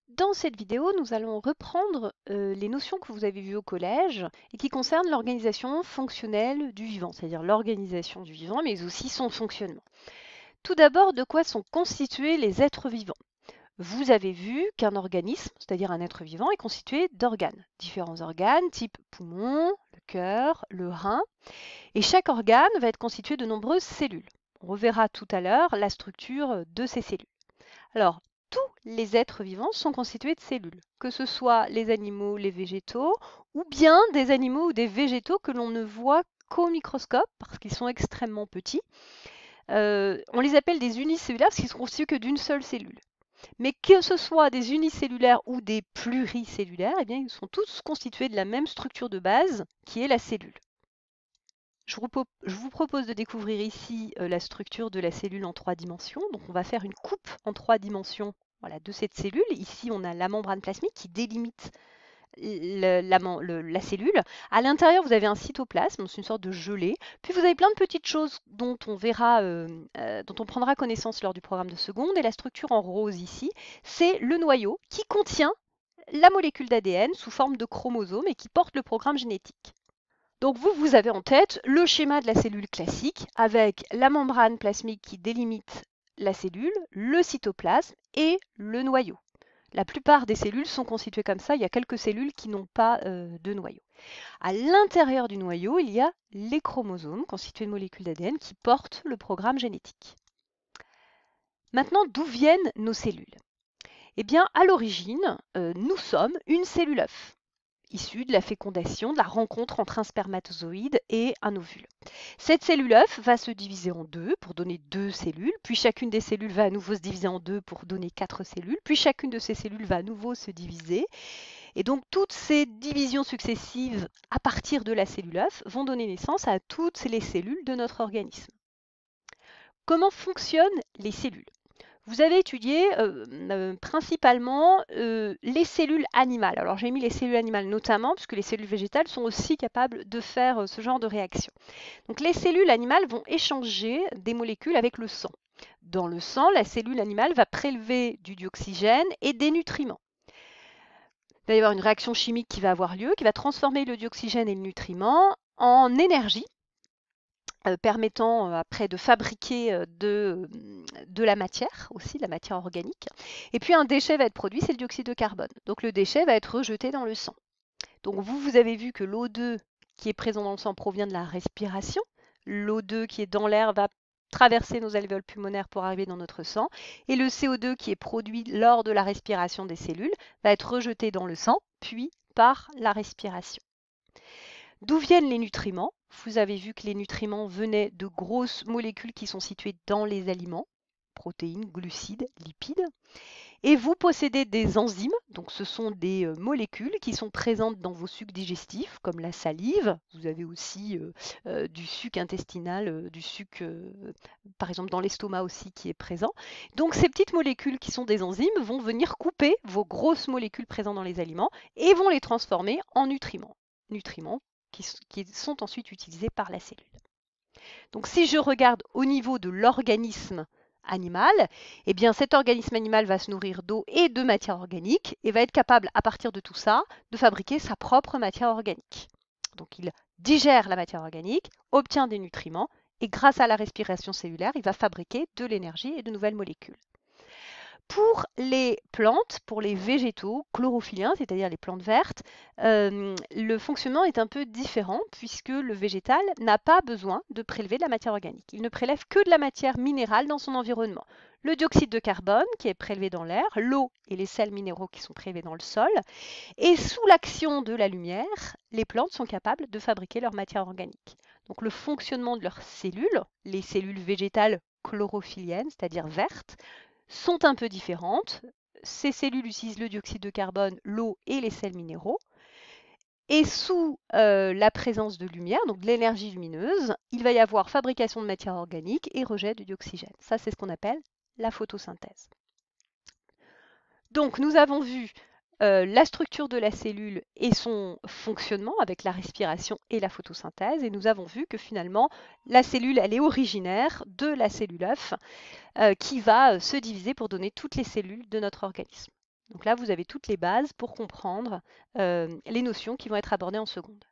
Dans cette vidéo, nous allons reprendre les notions que vous avez vues au collège et qui concernent l'organisation fonctionnelle du vivant, c'est-à-dire l'organisation du vivant, mais aussi son fonctionnement. Tout d'abord, de quoi sont constitués les êtres vivants? Vous avez vu qu'un organisme, c'est-à-dire un être vivant, est constitué d'organes. Différents organes, type poumon, le cœur, le rein, et chaque organe va être constitué de nombreuses cellules. On reverra tout à l'heure la structure de ces cellules. Alors, tous les êtres vivants sont constitués de cellules, que ce soit les animaux, les végétaux, ou bien des animaux ou des végétaux que l'on ne voit qu'au microscope, parce qu'ils sont extrêmement petits. On les appelle des unicellulaires parce qu'ils sont constitués que d'une seule cellule. Mais que ce soit des unicellulaires ou des pluricellulaires, eh bien, ils sont tous constitués de la même structure de base, qui est la cellule. Je vous propose de découvrir ici la structure de la cellule en 3 dimensions. Donc on va faire une coupe en 3 dimensions, voilà, de cette cellule. Ici, on a la membrane plasmique qui délimite la cellule. À l'intérieur, vous avez un cytoplasme, c'est une sorte de gelée. Puis vous avez plein de petites choses dont on prendra connaissance lors du programme de seconde. Et la structure en rose ici, c'est le noyau qui contient la molécule d'ADN sous forme de chromosome et qui porte le programme génétique. Donc vous avez en tête le schéma de la cellule classique avec la membrane plasmique qui délimite la cellule, le cytoplasme et le noyau. La plupart des cellules sont constituées comme ça, il y a quelques cellules qui n'ont pas de noyau. À l'intérieur du noyau, il y a les chromosomes constitués de molécules d'ADN qui portent le programme génétique. Maintenant, d'où viennent nos cellules? Eh bien, à l'origine, nous sommes une cellule œuf, issue de la fécondation, de la rencontre entre un spermatozoïde et un ovule. Cette cellule œuf va se diviser en deux pour donner 2 cellules, puis chacune des cellules va à nouveau se diviser en deux pour donner 4 cellules, puis chacune de ces cellules va à nouveau se diviser. Et donc toutes ces divisions successives à partir de la cellule œuf vont donner naissance à toutes les cellules de notre organisme. Comment fonctionnent les cellules? Vous avez étudié principalement les cellules animales. Alors j'ai mis les cellules animales notamment puisque les cellules végétales sont aussi capables de faire ce genre de réaction. Donc les cellules animales vont échanger des molécules avec le sang. Dans le sang, la cellule animale va prélever du dioxygène et des nutriments. Il va y avoir une réaction chimique qui va avoir lieu, qui va transformer le dioxygène et le nutriment en énergie permettant après de fabriquer de la matière aussi, de la matière organique. Et puis un déchet va être produit, c'est le dioxyde de carbone. Donc le déchet va être rejeté dans le sang. Donc vous avez vu que l'O2 qui est présent dans le sang provient de la respiration. L'O2 qui est dans l'air va traverser nos alvéoles pulmonaires pour arriver dans notre sang. Et le CO2 qui est produit lors de la respiration des cellules va être rejeté dans le sang, puis par la respiration. D'où viennent les nutriments? Vous avez vu que les nutriments venaient de grosses molécules qui sont situées dans les aliments, protéines, glucides, lipides. Et vous possédez des enzymes, donc ce sont des molécules qui sont présentes dans vos sucs digestifs, comme la salive. Vous avez aussi du suc intestinal, du suc, par exemple, dans l'estomac aussi qui est présent. Donc ces petites molécules qui sont des enzymes vont venir couper vos grosses molécules présentes dans les aliments et vont les transformer en nutriments. Nutriments qui sont ensuite utilisés par la cellule. Donc si je regarde au niveau de l'organisme animal, eh bien cet organisme animal va se nourrir d'eau et de matière organique et va être capable, à partir de tout ça, de fabriquer sa propre matière organique. Donc il digère la matière organique, obtient des nutriments et grâce à la respiration cellulaire, il va fabriquer de l'énergie et de nouvelles molécules. Pour les plantes, pour les végétaux chlorophylliens, c'est-à-dire les plantes vertes, le fonctionnement est un peu différent puisque le végétal n'a pas besoin de prélever de la matière organique. Il ne prélève que de la matière minérale dans son environnement. Le dioxyde de carbone qui est prélevé dans l'air, l'eau et les sels minéraux qui sont prélevés dans le sol. Et sous l'action de la lumière, les plantes sont capables de fabriquer leur matière organique. Donc le fonctionnement de leurs cellules, les cellules végétales chlorophylliennes, c'est-à-dire vertes, sont un peu différentes. Ces cellules utilisent le dioxyde de carbone, l'eau et les sels minéraux. Et sous la présence de lumière, donc de l'énergie lumineuse, il va y avoir fabrication de matière organique et rejet de dioxygène. Ça, c'est ce qu'on appelle la photosynthèse. Donc, nous avons vu la structure de la cellule et son fonctionnement avec la respiration et la photosynthèse. Et nous avons vu que finalement, la cellule, elle est originaire de la cellule œuf qui va se diviser pour donner toutes les cellules de notre organisme. Donc là, vous avez toutes les bases pour comprendre les notions qui vont être abordées en seconde.